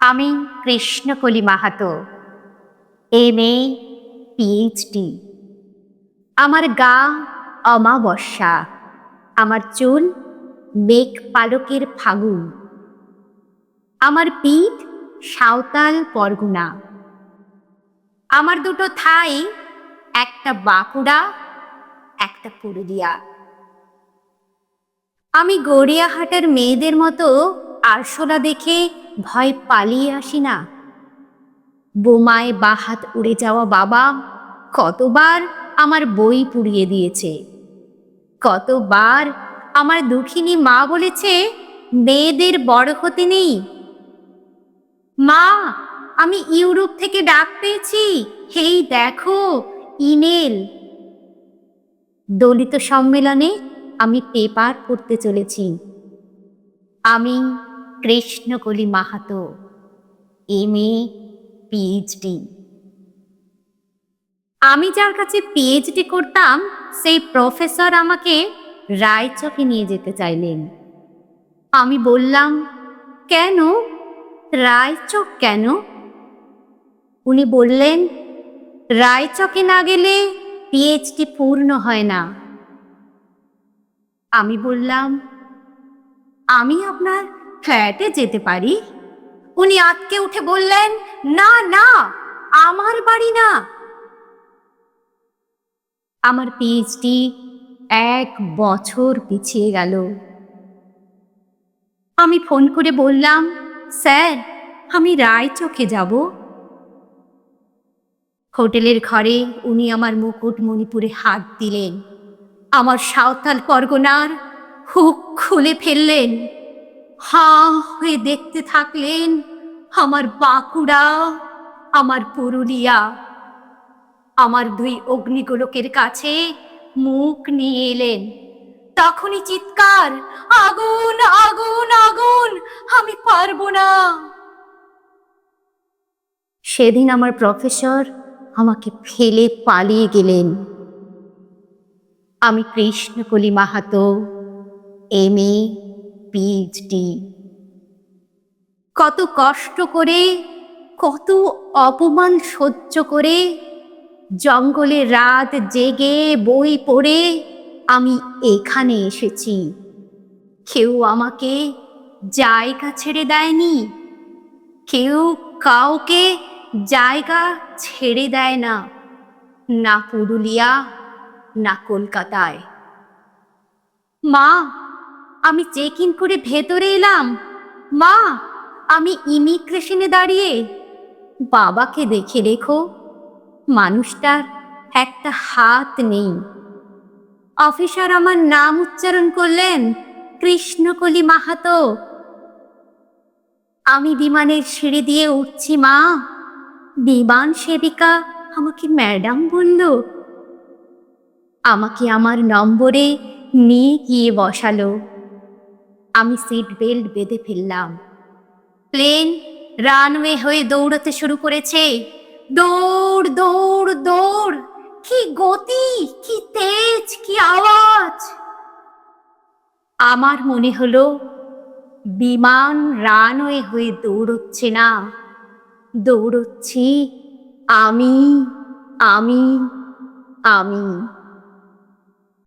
আমি Krishnakoli Mahato, MA, PhD। আমার গা অমাবস্যা, আমার চুল মেঘ পালকের ফাগুন, আমার পিঠ সাঁওতাল পরগনা, আমার দুটো থাই, একটা বাঁকুড়া, একটা পুরুলিয়া। আমি গড়িয়াহাটার মেয়েদের মতো আরশোলা দেখে ভয় পালিয়ে আসি না। বোমায় বাহাত উড়ে যাওয়া বাবা কতবার আমার বই পুড়িয়ে দিয়েছে, কতবার আমার দুঃখিনী মা বলেছে মেয়েদের বড় হতে নেই। মা, আমি ইউরোপ থেকে ডাক পেয়েছি, হেই দেখো ইমেল। দলিত সম্মেলনে আমি পেপার পড়তে চলেছি। আমি কৃষ্ণকলি মাহাতো, MA, PhD। আমি যার কাছে PhD করতাম সেই প্রফেসর আমাকে রায়চকে নিয়ে যেতে চাইলেন। আমি বললাম, কেন? রায়চক কেন? উনি বললেন, রায়চকে না গেলে PhD পূর্ণ হয় না। আমি বললাম, আমি আপনার ফ্ল্যাটে যেতে পারি। উনি আঁতকে উঠে বললেন, না না, আমার বাড়ি না। আমার PhD 1 বছর পিছিয়ে গেল। আমি ফোন করে বললাম, স্যার, আমি রায়চকে যাব। হোটেলের ঘরে উনি আমার মুকুট মণিপুরে হাত দিলেন, আমার সাঁওতাল পরগনার হুক খুলে ফেললেন। হাঁ হয়ে দেখতে থাকলেন আমার বাঁকুড়া, আমার পুরুলিয়া। আমার 2 অগ্নিগোলকের কাছে মুখ নিয়ে এলেন। তখনই চিৎকার, আগুন আগুন আগুন, আমি পারবো না। সেদিন আমার প্রফেসর আমাকে ফেলে পালিয়ে গেলেন। আমি কৃষ্ণকলি মাহাতো, MA, PhD। কত কষ্ট করে, কত অপমান সহ্য করে, জঙ্গলে রাত জেগে বই পড়ে আমি এখানে এসেছি। কেউ আমাকে জায়গা ছেড়ে দেয়নি, কেউ কাউকে জায়গা ছেড়ে দেয় না, না পুরুলিয়া, না কলকাতায়। মা, আমি চেক ইন করে ভেতরে এলাম। মা, আমি ইমিগ্রেশনে দাঁড়িয়ে। বাবাকে দেখে রেখো, মানুষটার একটা হাত নেই। অফিসার আমার নাম উচ্চারণ করলেন, কৃষ্ণকলি মাহাতো। আমি বিমানের সিঁড়ি দিয়ে উঠছি মা, বিমান সেবিকা আমাকে ম্যাডাম বলল। আমাকে আমার নম্বরে নিয়ে গিয়ে বসালো। আমি সিট বেল্ট বেঁধে ফেললাম। প্লেন রানওয়ে হয়ে দৌড়তে শুরু করেছে। দৌড় দৌড় দৌড়, কি গতি, কি তেজ, কি আওয়াজ! আমার মনে হলো বিমান রানওয়ে হয়ে দৌড়চ্ছে না, দৌড়চ্ছি আমি, আমি, আমি।